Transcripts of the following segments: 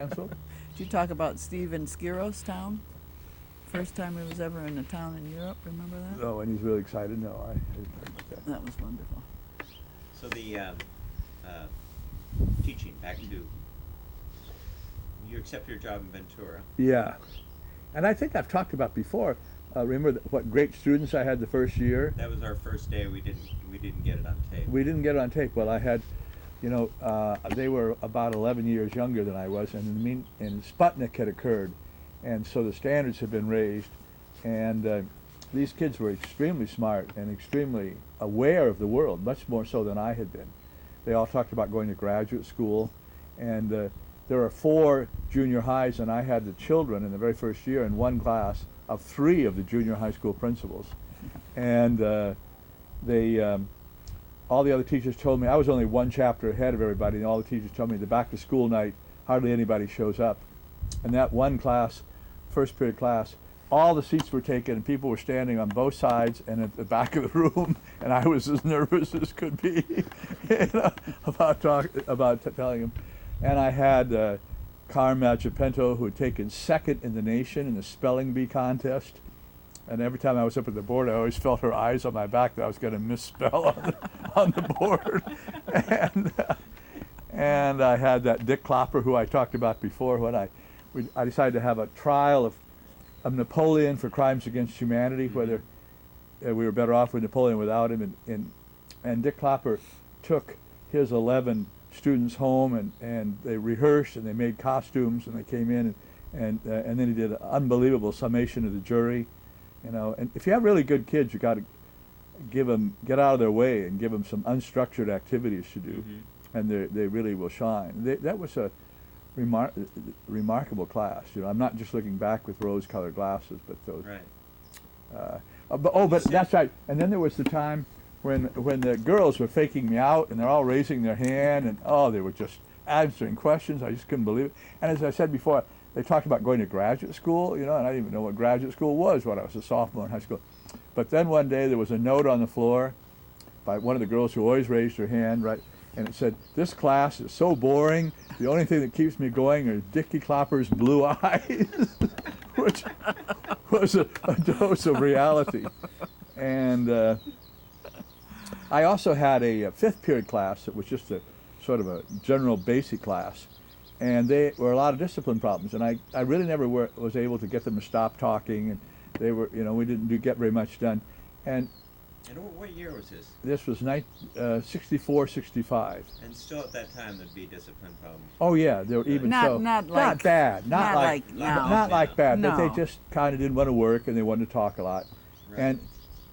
Canceled. Did you talk about Stephen Skiros town? First time he was ever in a town in Europe, remember that? Oh, and he's really excited. No, I didn't heard about that. That was wonderful. So the teaching, back to, you accept your job in Ventura. Yeah, and I think I've talked about before. Remember what great students I had the first year? That was our first day. We didn't get it on tape. We didn't get it on tape. Well, I had, they were about 11 years younger than I was, and Sputnik had occurred, and so the standards had been raised, and these kids were extremely smart and extremely aware of the world, much more so than I had been. They all talked about going to graduate school, and there are 4 junior highs, and I had the children in the very first year in one class of 3 of the junior high school principals, and all the other teachers told me I was only one chapter ahead of everybody, and all the teachers told me the back to school night hardly anybody shows up. And that one class, first period class, all the seats were taken and people were standing on both sides and at the back of the room, and I was as nervous as could be about telling them. And I had Carmen Magipento, who had taken second in the nation in the spelling bee contest. And every time I was up at the board, I always felt her eyes on my back that I was going to misspell on the board. And I had that Dick Klopper, who I talked about before, when I decided to have a trial of Napoleon for crimes against humanity, whether we were better off with Napoleon without him. And Dick Klopper took his 11 students home, and they rehearsed, and they made costumes, and they came in, and then he did an unbelievable summation of the jury. And if you have really good kids, you got to get out of their way and give them some unstructured activities to do, and they really will shine. That was a remarkable class. I'm not just looking back with rose-colored glasses, but those. Right. But that's right. And then there was the time when the girls were faking me out, and they're all raising their hand, and they were just answering questions. I just couldn't believe it. And as I said before, they talked about going to graduate school, and I didn't even know what graduate school was when I was a sophomore in high school. But then one day there was a note on the floor by one of the girls who always raised her hand, right? And it said, "This class is so boring. The only thing that keeps me going are Dickie Klopper's blue eyes," which was a dose of reality. And I also had a 5th period class that was just a sort of a general basic class. And they were a lot of discipline problems, and I really never was able to get them to stop talking, and they were, we didn't get very much done. And what year was this? This was 64, 65. And still at that time there'd be discipline problems. Oh yeah, they were even so. Not bad, not like now. not like bad, No. but they just kind of didn't want to work, and they wanted to talk a lot. Right.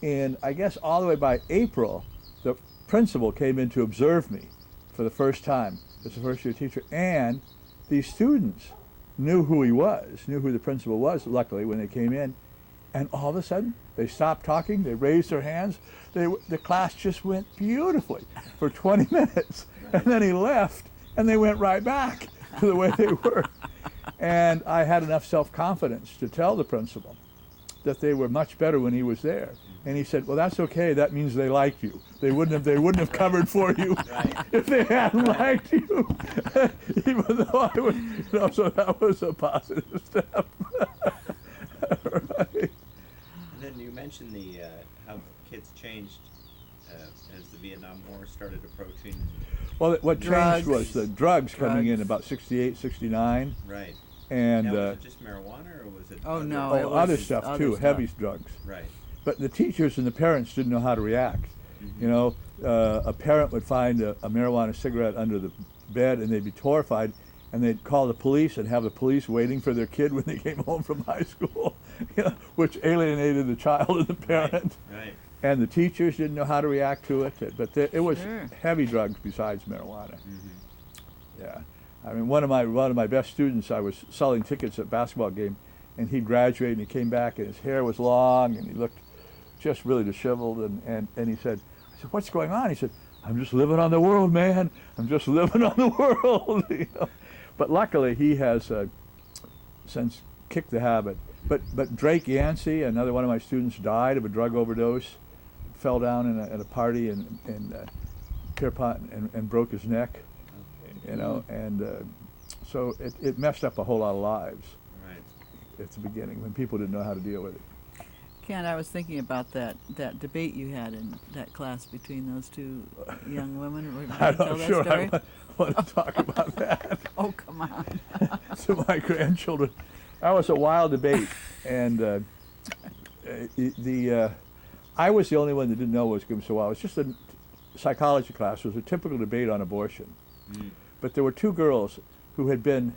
And I guess all the way by April, the principal came in to observe me for the first time as a first-year teacher, and these students knew who he was, knew who the principal was, luckily, when they came in. And all of a sudden, they stopped talking, they raised their hands. The class just went beautifully for 20 minutes. And then he left, and they went right back to the way they were. And I had enough self-confidence to tell the principal that they were much better when he was there. And he said, "Well, that's okay. That means they liked you. They wouldn't have covered for you if they hadn't liked you." Even though I would, so that was a positive step. Right. And then you mentioned how kids changed as the Vietnam War started approaching. Well, what Drugs. changed was the drugs coming in about 68, 69. Right. And now, was it just marijuana, or was it? Oh, no. oh, it was other stuff other too, stuff. heavy drugs. Right. But the teachers and the parents didn't know how to react. A parent would find a marijuana cigarette under the bed, and they'd be horrified, and they'd call the police and have the police waiting for their kid when they came home from high school, which alienated the child and the parent. Right. And the teachers didn't know how to react to it. But it was Sure. heavy drugs besides marijuana. Yeah. I mean, one of my best students, I was selling tickets at a basketball game, and he graduated, and he came back, and his hair was long, and he looked just really disheveled, and he said, I said, "What's going on?" He said, "I'm just living on the world, man. I'm just living on the world." But luckily, he has since kicked the habit. But Drake Yancey, another one of my students, died of a drug overdose, fell down at a party in Pierpont and broke his neck, and So it messed up a whole lot of lives Right. at the beginning when people didn't know how to deal with it. Ken, I was thinking about that debate you had in that class between those two young women. Would you I'm tell not that sure story? I want to talk about that Oh, come on. to my grandchildren. That was a wild debate, and I was the only one that didn't know what was going so well. It was just a psychology class. It was a typical debate on abortion. Mm. But there were two girls who had been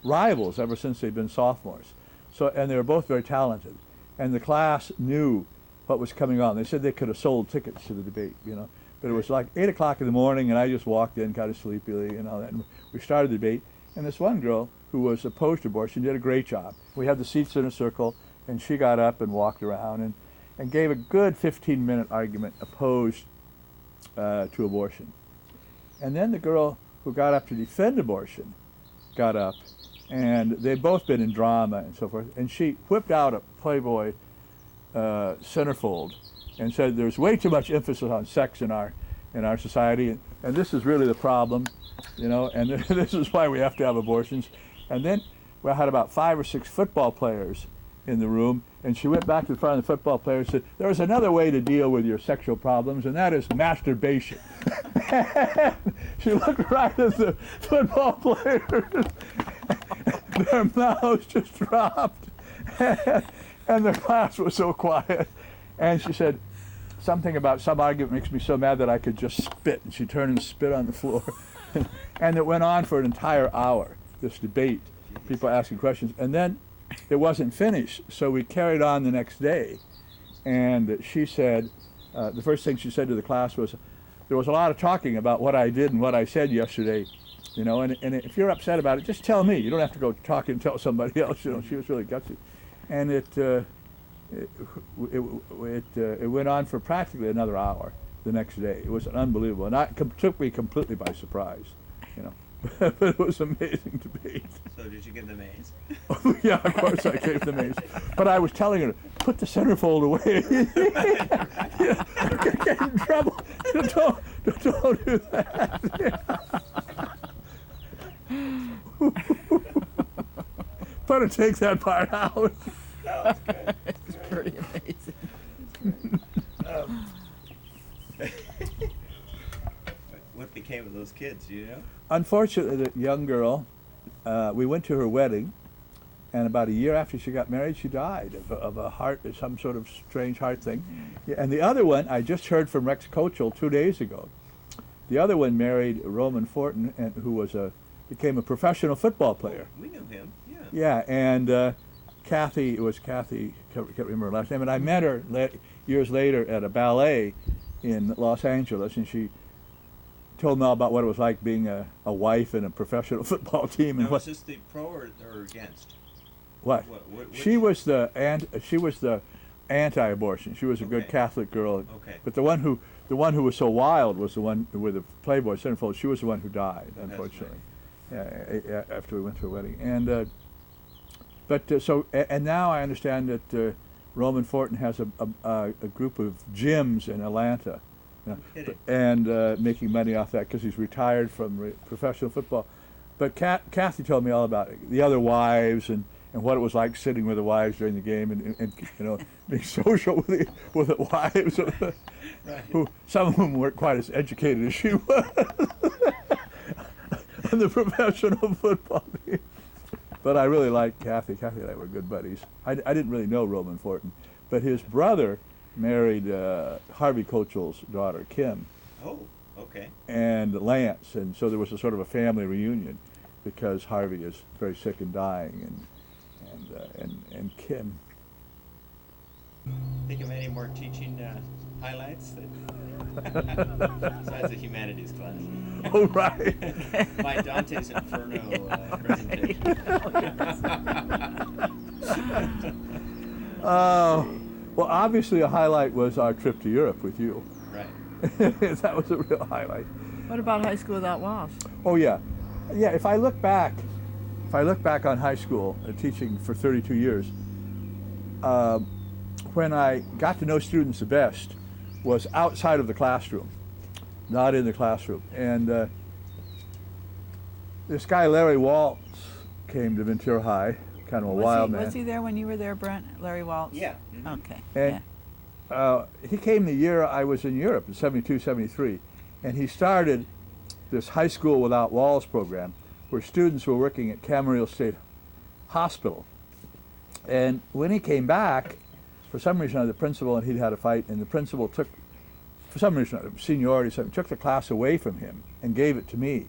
rivals ever since they'd been sophomores. So, and they were both very talented. And the class knew what was coming on. They said they could have sold tickets to the debate, you know. But it was like 8 o'clock in the morning, and I just walked in kind of sleepily and all that. And we started the debate. And this one girl who was opposed to abortion did a great job. We had the seats in a circle, and she got up and walked around and gave a good 15-minute argument opposed to abortion. And then the girl who got up to defend abortion got up, and they'd both been in drama and so forth, and she whipped out a Playboy centerfold and said there's way too much emphasis on sex in our society, and this is really the problem, you know, and this is why we have to have abortions. And then we had about 5 or 6 football players in the room, and she went back to the front of the football players and said, there's another way to deal with your sexual problems, and that is masturbation. She looked right at the football players. Their mouths just dropped, and the class was so quiet. And she said something about some argument makes me so mad that I could just spit, and she turned and spit on the floor. And it went on for an entire hour, this debate, people asking questions. And then it wasn't finished, so we carried on the next day. And she said, the first thing she said to the class was, there was a lot of talking about what I did and what I said yesterday, you know, and if you're upset about it, just tell me. You don't have to go talk and tell somebody else, you know. She was really gutsy. And it went on for practically another hour the next day. It was unbelievable, and it took me completely by surprise, you know. But it was an amazing debate. So did you give them A's? Oh, yeah, of course I gave them A's. But I was telling her, put the centerfold away. Yeah, get in trouble. Don't do that. Better take that part out. It's pretty amazing. What became of those kids, do you know? Unfortunately, the young girl, we went to her wedding, and about a year after she got married, she died of a heart, some sort of strange heart thing. Yeah, and the other one, I just heard from Rex Kochel 2 days ago. The other one married Roman Fortin, and who became a professional football player. We knew him, yeah. Yeah, and Kathy, can't remember her last name, and I met her years later at a ballet in Los Angeles, and she told me all about what it was like being a wife in a professional football team. And Now, was this the pro or against? What? She was the anti-abortion. She was a good Okay. Catholic girl. Okay. But the one who was so wild was the one with the Playboy centerfold. She was the one who died, That's unfortunately. Yeah, after we went to her wedding. And and now I understand that Roman Fortin has a group of gyms in Atlanta. No kidding. And making money off that because he's retired from professional football. But Kathy told me all about it, the other wives and what it was like sitting with the wives during the game and you know, being social with the wives, Right. who some of them weren't quite as educated as she was on the professional football team. But I really liked Kathy. Kathy and I were good buddies. I didn't really know Roman Fortin, but his brother married Harvey Kochel's daughter, Kim, Oh, okay. and Lance, and so there was a sort of a family reunion because Harvey is very sick and dying, and Kim. Think of any more teaching highlights besides the humanities class? Oh, right. My Dante's Inferno presentation. Well, obviously a highlight was our trip to Europe with you. Right. That was a real highlight. What about high school without walls? Oh yeah, yeah. If I look back on high school, teaching for 32 years, when I got to know students the best was outside of the classroom, not in the classroom. And this guy Larry Waltz came to Ventura High, kind of a wild man. Was he there when you were there, Brent? Larry Waltz? Yeah. Okay. And he came the year I was in Europe, in 72, 73. And he started this High School Without Walls program where students were working at Camarillo State Hospital. And when he came back, for some reason, the principal and he'd had a fight, and the principal took, for some reason, seniority, so took the class away from him and gave it to me.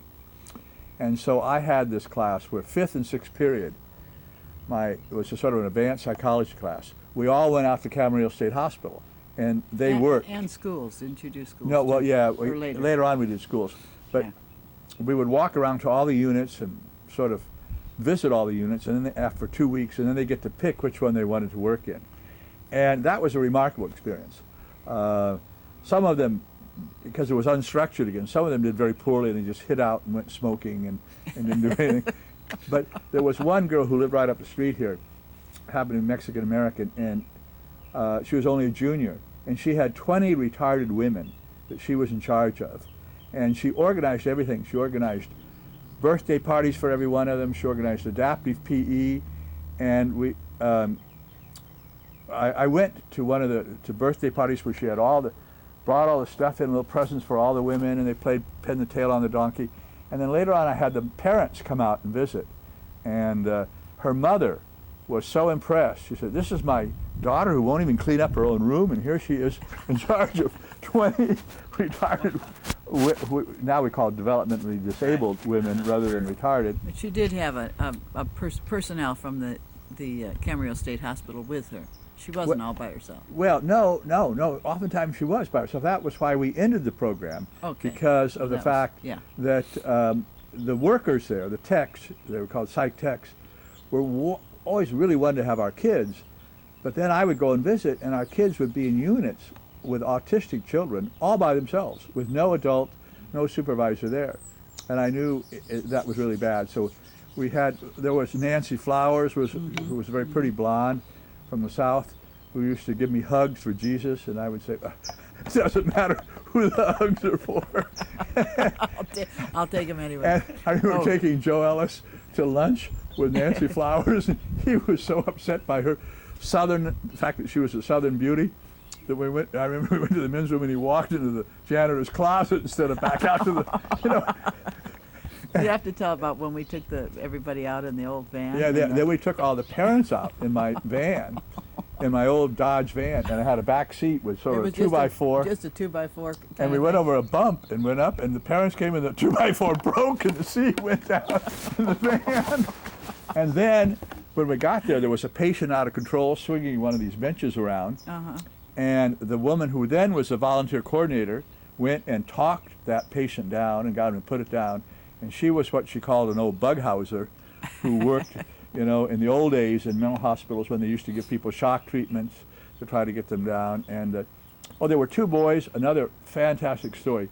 And so I had this class where 5th and 6th period, it was a sort of an advanced psychology class. We all went out to Camarillo State Hospital, and they worked. And schools, didn't you do schools? No, well, too? yeah, Or later? later on we did schools. But Yeah. we would walk around to all the units and sort of visit all the units, and then after 2 weeks, and then they get to pick which one they wanted to work in. And that was a remarkable experience. Some of them, because it was unstructured again, some of them did very poorly, and they just hid out and went smoking and didn't do anything. But there was one girl who lived right up the street here, happened to be Mexican American, and she was only a junior, and she had 20 retarded women that she was in charge of. And she organized everything. She organized birthday parties for every one of them. She organized adaptive PE, and I went to one of the birthday parties where she had brought all the stuff in, little presents for all the women, and they played pin the tail on the donkey. And then later on I had the parents come out and visit, and her mother was so impressed. She said, "This is my daughter who won't even clean up her own room, and here she is in charge of 20 retarded, now we call it developmentally disabled women rather than retarded." But she did have a personnel from the Camarillo State Hospital with her. She wasn't all by herself. Well, no. Oftentimes she was by herself. That was why we ended the program, Okay. because of the fact yeah. that the workers there, the techs, they were called psych techs, were always really wanted to have our kids. But then I would go and visit, and our kids would be in units with autistic children all by themselves, with no adult, no supervisor there. And I knew that was really bad. So there was Nancy Flowers, who was a very pretty blonde from the South, who used to give me hugs for Jesus, and I would say, "It doesn't matter who the hugs are for." I'll take him anyway. And I remember taking Joe Ellis to lunch with Nancy Flowers, and he was so upset by her the fact that she was a Southern beauty, that I remember we went to the men's room and he walked into the janitor's closet instead of back out to the, You have to tell about when we took everybody out in the old van. Yeah, then we took all the parents out in my van, in my old Dodge van, and I had a back seat with sort of a 2x4. Just a 2x4. And we went over a bump and went up, and the parents came, and the 2x4 broke, and the seat went down in the van. And then when we got there was a patient out of control swinging one of these benches around. And the woman who then was the volunteer coordinator went and talked that patient down and got him to put it down. And she was what she called an old bughouser, who worked, in the old days in mental hospitals when they used to give people shock treatments to try to get them down. And there were two boys, another fantastic story.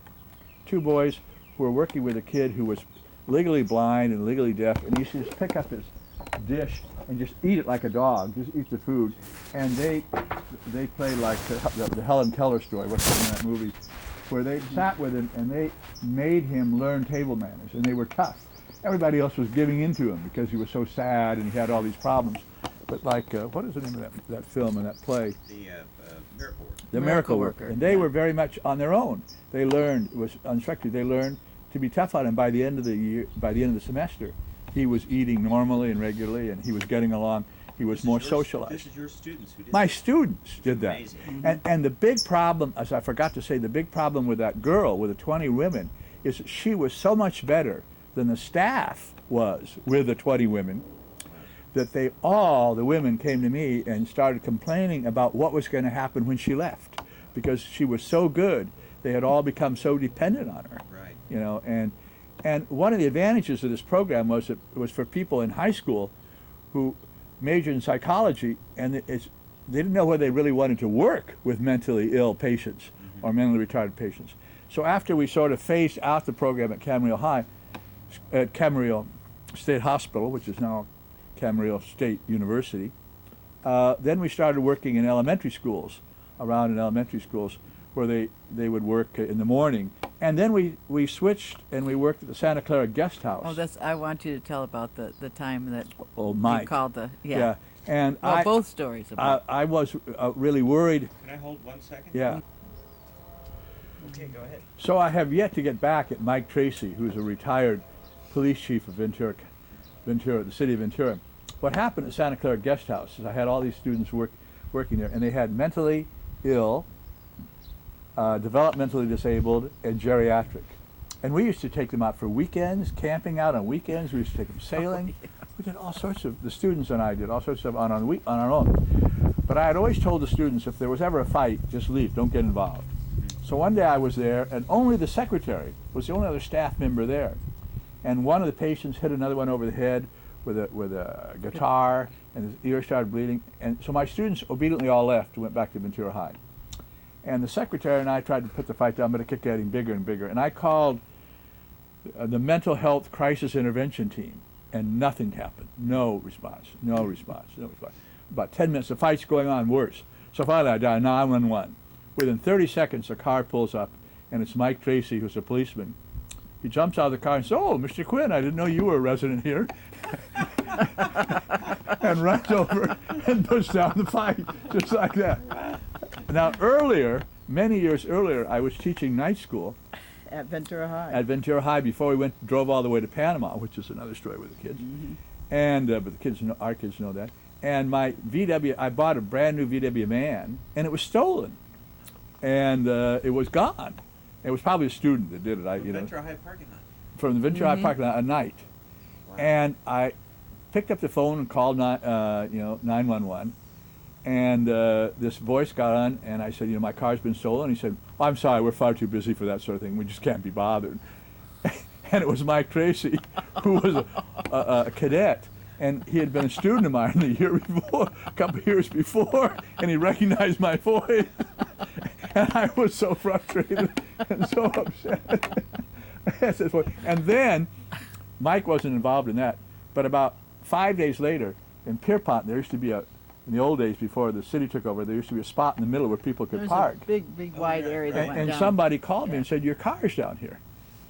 Two boys who were working with a kid who was legally blind and legally deaf, and he used to just pick up his dish and just eat it like a dog, just eat the food. And they played like the Helen Keller story, what's in that movie, where they sat with him and they made him learn table manners, and they were tough. Everybody else was giving in to him because he was so sad and he had all these problems. But like, what is the name of that film and that play? The Miracle Worker. The Miracle Worker. And they were very much on their own. They learned, it was unstructured, they learned to be tough on him. By the end of the year, by the end of the semester, he was eating normally and regularly, and he was getting along. He was more socialized. This is your students who did My that. students did that. Amazing. And the big problem, as I forgot to say, the big problem with that girl, with the 20 women, is that she was so much better than the staff was with the 20 women, that the women came to me and started complaining about what was going to happen when she left, because she was so good. They had all become so dependent on her. Right. And one of the advantages of this program was it was for people in high school who majored in psychology, and they didn't know whether they really wanted to work with mentally ill patients or mentally retarded patients. So after we sort of phased out the program at Camarillo State Hospital, which is now Camarillo State University, then we started working in elementary schools, where they would work in the morning And then we switched and we worked at the Santa Clara Guest House. Oh, I want you to tell about the time that Oh, Mike. you called Yeah. And well, both stories about. I was really worried. Can I hold 1 second? Yeah. Okay, go ahead. So I have yet to get back at Mike Tracy, who's a retired police chief of Ventura, the city of Ventura. What happened at Santa Clara Guest House is I had all these students working there, and they had mentally ill, developmentally disabled, and geriatric. And we used to take them out for weekends, camping out on weekends. We used to take them sailing. We did all sorts of, the students and I did all sorts of stuff on our own. But I had always told the students, if there was ever a fight, just leave, don't get involved. So one day I was there, and only the secretary was the only other staff member there. And one of the patients hit another one over the head with a guitar, and his ear started bleeding. And so my students obediently all left and went back to Ventura High. And the secretary and I tried to put the fight down, but it kept getting bigger and bigger. And I called the mental health crisis intervention team, and nothing happened. No response, no response, no response. About 10 minutes, the fight's going on worse. So finally I dialed 911. Within 30 seconds, a car pulls up, and it's Mike Tracy, who's a policeman. He jumps out of the car and says, "Oh, Mr. Quinn, I didn't know you were a resident here." And runs over and puts down the fight, just like that. Now, many years earlier, I was teaching night school at Ventura High. At Ventura High, before we drove all the way to Panama, which is another story with the kids. Mm-hmm. And but the kids, our kids know that. And my VW, I bought a brand new VW van, and it was stolen, and it was gone. It was probably a student that did it. Ventura High parking lot. From the Ventura High parking lot at night. Wow. And I picked up the phone and called 911, and this voice got on, and I said, my car's been stolen. He said, "Oh, I'm sorry, we're far too busy for that sort of thing. We just can't be bothered." And it was Mike Tracy, who was a cadet, and he had been a student of mine the year before, a couple of years before, and he recognized my voice. And I was so frustrated and so upset. And then, Mike wasn't involved in that, but about 5 days later, in Pierpont, there used to be in the old days before the city took over, there used to be a spot in the middle where people could There's park. a big wide area that went And down. somebody called me and said, "Your car's down here."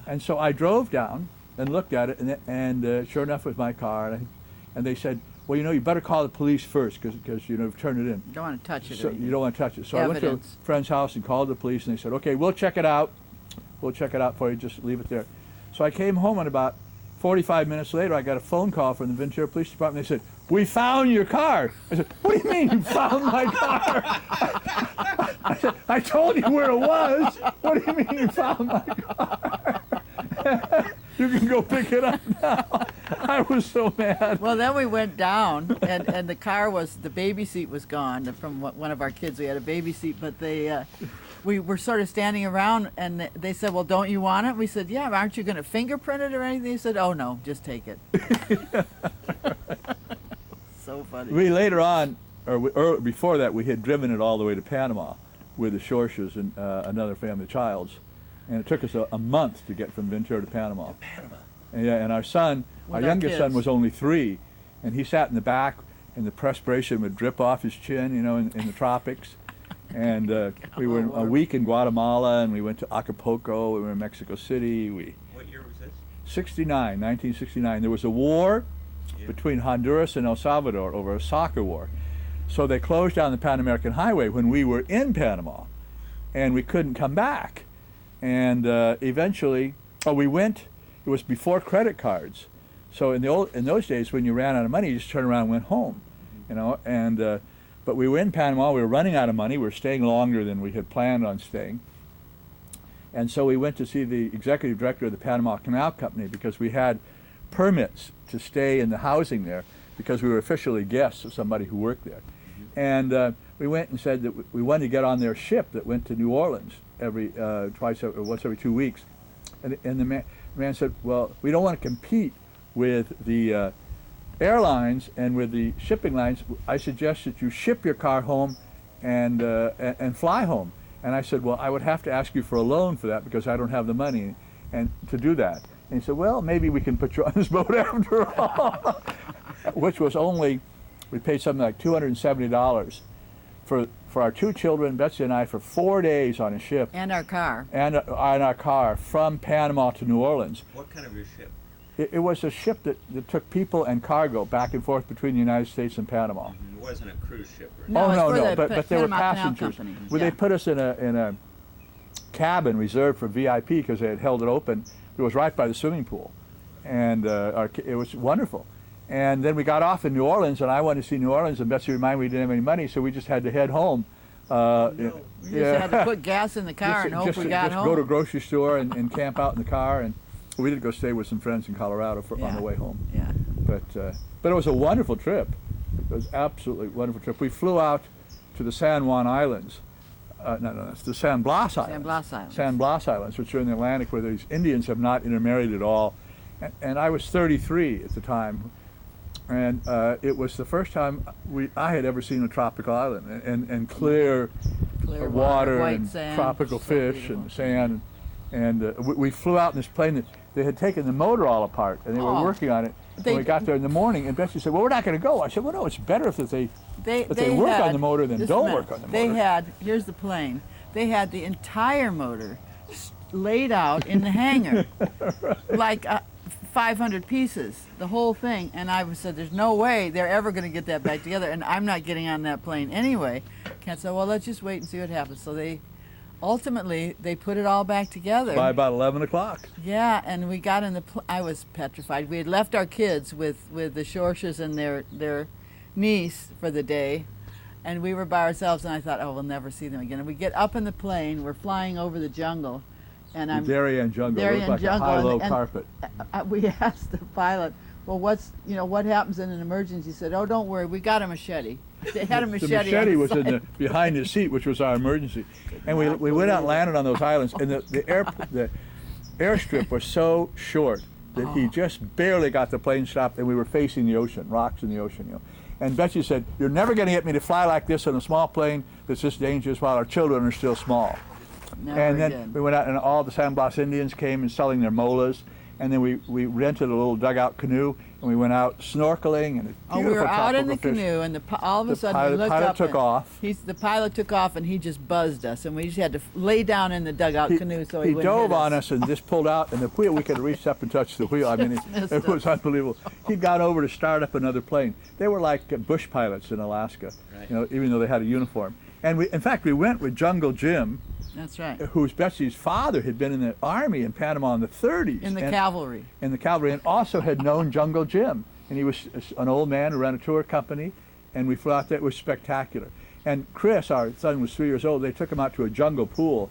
And so I drove down and looked at it, and sure enough, it was my car. And they said, "Well, you better call the police first because you've turned it in. You don't want to touch it. So or you don't want to touch it." So I went to Evidence. a friend's house and called the police, and they said, "Okay, we'll check it out. We'll check it out for you. Just leave it there." So I came home, and about 45 minutes later, I got a phone call from the Ventura Police Department. They said, "We found your car." I said, "What do you mean you found my car?" I said, "I told you where it was. What do you mean you found my car?" "You can go pick it up now." I was so mad. Well, then we went down, and the baby seat was gone from one of our kids. We had a baby seat, but we were sort of standing around, and they said, "Well, don't you want it?" We said, "Yeah, aren't you going to fingerprint it or anything?" They said, "Oh, no, just take it." So funny. We later on, or before that, we had driven it all the way to Panama with the Shorshes and another family, Childs. And it took us a month to get from Ventura to Panama. And our son, With our our youngest son kids. was only 3, and he sat in the back, and the perspiration would drip off his chin, in the tropics. And we were a Lord. week in Guatemala, and we went to Acapulco, we were in Mexico City. What year was this? 1969. There was a war between Honduras and El Salvador over a soccer war. So they closed down the Pan American Highway when we were in Panama, and we couldn't come back. And eventually, we went. It was before credit cards, so in those days, when you ran out of money, you just turned around and went home, And but we were in Panama. We were running out of money. We were staying longer than we had planned on staying. And so we went to see the executive director of the Panama Canal Company because we had permits to stay in the housing there because we were officially guests of somebody who worked there. And we went and said that we wanted to get on their ship that went to New Orleans once every 2 weeks. And the man said, "Well, we don't want to compete with the airlines and with the shipping lines. I suggest that you ship your car home and fly home." And I said, "Well, I would have to ask you for a loan for that because I don't have the money and to do that." And he said, "Well, maybe we can put you on this boat after all," which was only, we paid something like $270 for for our 2 children, Betsy and I, for 4 days on a ship And our car. and on our car from Panama to New Orleans. What kind of your ship? It was a ship that took people and cargo back and forth between the United States and Panama. It wasn't a cruise ship, or No, Oh it's no, for no, the but they were Panama Canal passengers. Company. Well, Yeah. they put us in a cabin reserved for VIP because they had held it open. It was right by the swimming pool, and it was wonderful. And then we got off in New Orleans, and I wanted to see New Orleans, and Betsy reminded me we didn't have any money, so we just had to head home. We just had to put gas in the car and hope just, we got just home. go to a grocery store and camp out in the car, and we did go stay with some friends in Colorado on Yeah. the way home. Yeah. But it was a wonderful trip. It was absolutely wonderful trip. We flew out to the San Juan Islands. No, it's the San Blas Islands. San Blas Islands. San Blas Islands, which are in the Atlantic, where these Indians have not intermarried at all. And I was 33 at the time, and it was the first time I had ever seen a tropical island, and clear water white and sand, tropical so fish beautiful. and sand. And we flew out in this plane that they had taken the motor all apart, and they were Oh. working on it. They- And we got there in the morning, and Betsy said, "Well, we're not going to go." I said, "Well, no, it's better if they work on the motor than just a don't minute. work on the They motor." had, here's the plane, they had the entire motor laid out in the hangar, like 500 pieces, the whole thing. And I said, there's no way they're ever going to get that back together, and I'm not getting on that plane anyway. Ken said, well, let's just wait and see what happens. So ultimately, they put it all back together. By about 11 o'clock. Yeah, and we got in the. I was petrified. We had left our kids with the Shorshes and their niece for the day, and we were by ourselves. And I thought, oh, we'll never see them again. And we get up in the plane. We're flying over the jungle, and The Darien jungle. It Darien looked like jungle, a high-low and- carpet. we asked the pilot, well, what happens in an emergency? He said, oh, don't worry, we got a machete. They had a machete. The machete on was the in the side. behind his seat, which was our emergency. And we went out and landed on those islands, and the airstrip was so short that he just barely got the plane stopped, and we were facing the ocean, rocks in the ocean, And Betsy said, "You're never going to get me to fly like this on a small plane that's this dangerous while our children are still small." Never And then again. we went out, and all the San Blas Indians came and selling their molas. And then we rented a little dugout canoe, and we went out snorkeling, and Oh, we beautiful were out in the tropical fish. canoe, and all of a The sudden we looked pilot up. took and off. The pilot took off, and he just buzzed us, and we just had to lay down in the dugout canoe so he He wouldn't dove hit on us and just pulled out, and the wheel, we could reach up and touch the wheel. I mean, Missed it was us. unbelievable. He'd gone over to start up another plane. They were like bush pilots in Alaska, Right. even though they had a uniform. And in fact, we went with Jungle Jim, That's right. whose Betsy's father had been in the army in Panama in the 30s. In the and- cavalry. in the cavalry, and also had known Jungle Jim. And he was an old man who ran a tour company, and we flew out there. It was spectacular. And Chris, our son, was 3 years old. They took him out to a jungle pool,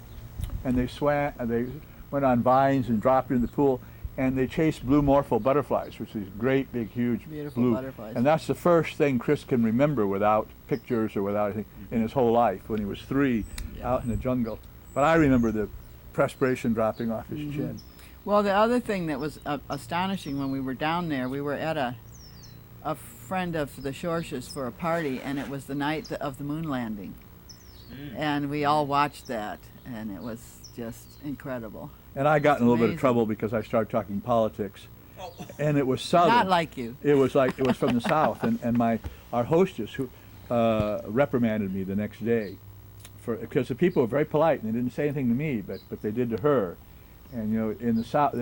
and they swam, and they went on vines and dropped in the pool, and they chased blue morpho butterflies, which is great, big, huge Beautiful blue. butterflies. And that's the first thing Chris can remember without pictures or without anything in his whole life, when he was 3 out in the jungle. But I remember the perspiration dropping off his chin. Well, the other thing that was astonishing when we were down there, we were at a friend of the Shorshes for a party, and it was the night of the moon landing. And we all watched that, and it was just incredible. And I got in a little bit of Amazing. trouble because I started talking politics, and it was southern. Not like you. It was from the south, and our hostess who reprimanded me the next day because the people were very polite and they didn't say anything to me, but they did to her. And in the south,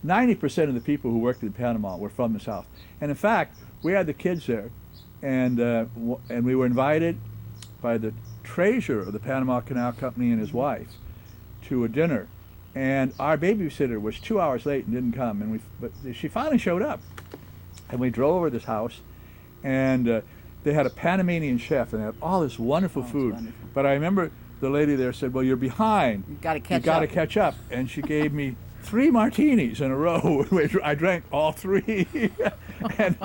90% of the people who worked in Panama were from the south. And in fact, we had the kids there, and we were invited by the treasurer of the Panama Canal Company and his wife to a dinner. And our babysitter was 2 hours late and didn't come, but she finally showed up. And we drove over to this house, and they had a Panamanian chef, and they had all this wonderful Oh, it's food. wonderful. But I remember the lady there said, "Well, you're behind. You got to You catch got to up. catch up." And she gave me 3 martinis in a row. I drank all 3, and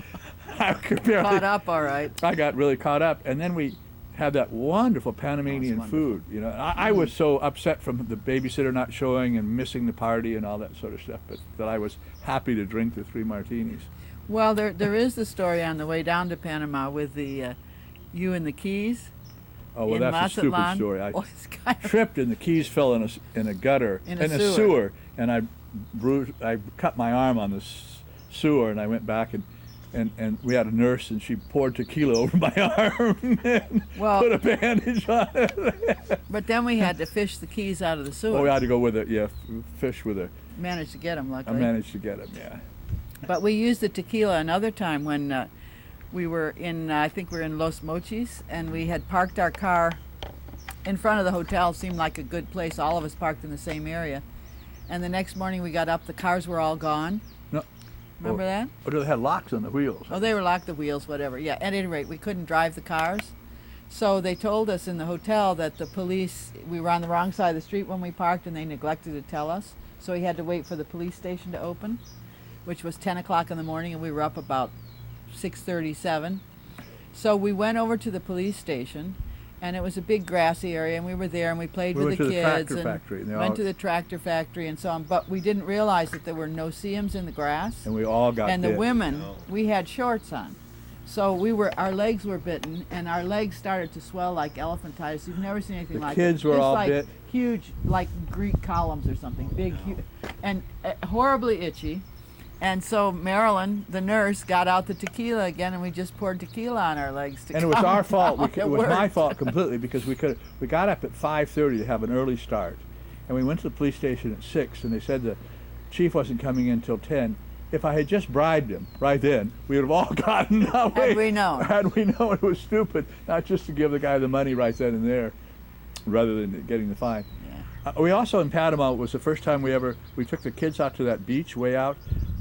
I could barely. Caught up, all right. I got really caught up, and then we had that wonderful Panamanian wonderful. food. And I was so upset from the babysitter not showing and missing the party and all that sort of stuff, but that I was happy to drink the 3 martinis. Well, there is the story on the way down to Panama with the you and the keys. Oh well, in that's a stupid Mazatlan. story. I Oh, it's kind of- tripped and the keys fell in a gutter In a sewer, and I cut my arm on the sewer, and I went back and and we had a nurse, and she poured tequila over my arm and Well- put a bandage on it. But then we had to fish the keys out of the sewer. Oh, we had to go with it, yeah, fish with her. Managed to get them, I luckily. managed to get him, yeah. But we used the tequila another time when we were in, I think we were in Los Mochis, and we had parked our car in front of the hotel. Seemed like a good place. All of us parked in the same area. And the next morning we got up, the cars were all gone. No. Remember that? But they had locks on the wheels. Oh, they were locked, the wheels, whatever. Yeah, at any rate, we couldn't drive the cars. So they told us in the hotel that the police, we were on the wrong side of the street when we parked, and they neglected to tell us. So we had to wait for the police station to open, which was 10 o'clock in the morning, and we were up about 6:37. So we went over to the police station, and it was a big grassy area, and we were there, and we played We with went the to the kids, tractor and factory, and they went all- to the tractor factory and so on. But we didn't realize that there were no-see-ums in the grass. And we all got And the bit. women, No. we had shorts on. So our legs were bitten, and our legs started to swell like elephantitis. You've never seen anything The like kids it. were Just all like bit. huge, like Greek columns or something, big, no. huge, and horribly itchy. And so Marilyn, the nurse, got out the tequila again, and we just poured tequila on our legs to And it was calm our fault. down. It was my worked. fault completely because we got up at 5:30 to have an early start, and we went to the police station at 6, and they said the chief wasn't coming in till 10. If I had just bribed him right then, we would have all gotten away. Had we known. Had we known, it was stupid not just to give the guy the money right then and there, rather than getting the fine. Yeah. We also in Panama, it was the first time we took the kids out to that beach way out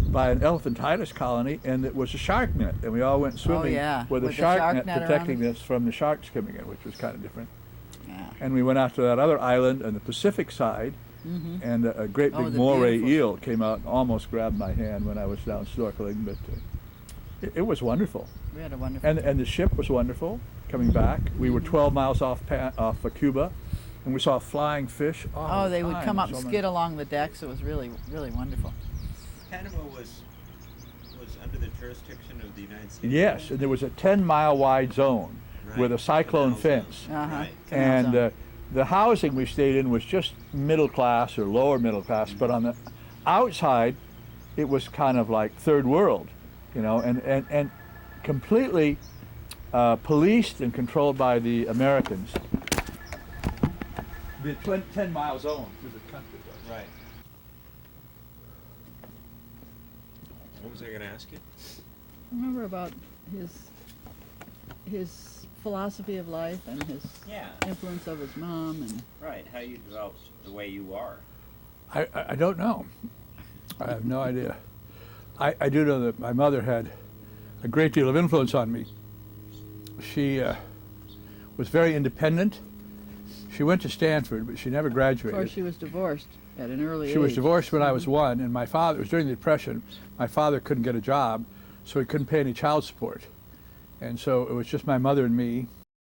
by an elephantitis colony, and it was a shark net, and we all went swimming yeah, with a with the shark, shark net net protecting around. us from the sharks coming in, which was kind of different. Yeah. And we went out to that other island on the Pacific side, and a great Oh, big the moray beautiful- eel came out and almost grabbed my hand when I was down snorkeling, but it was wonderful. We had a wonderful. And the ship was wonderful coming back. We were 12 miles off Cuba, and we saw flying fish all Oh, the they would time, come up so and many. skid along the decks. It was really, really wonderful. Panama was under the jurisdiction of the United States. Yes, and there was a 10-mile wide zone with a Right. cyclone Canal zone. fence. Uh-huh. Right. Canal And zone. the housing we stayed in was just middle class or lower middle class, but on the outside, it was kind of like third world, and completely policed and controlled by the Americans. The 10-mile zone through the country was. Right. What was I going to ask you? Remember about his philosophy of life and his Yeah. influence of his mom and Right. How you developed the way you are. I don't know. I have no idea. I do know that my mother had a great deal of influence on me. She was very independent. She went to Stanford, but she never of graduated. course she was divorced at an early age. She was divorced when I was 1, and my father, it was during the Depression, my father couldn't get a job, so he couldn't pay any child support. And so it was just my mother and me,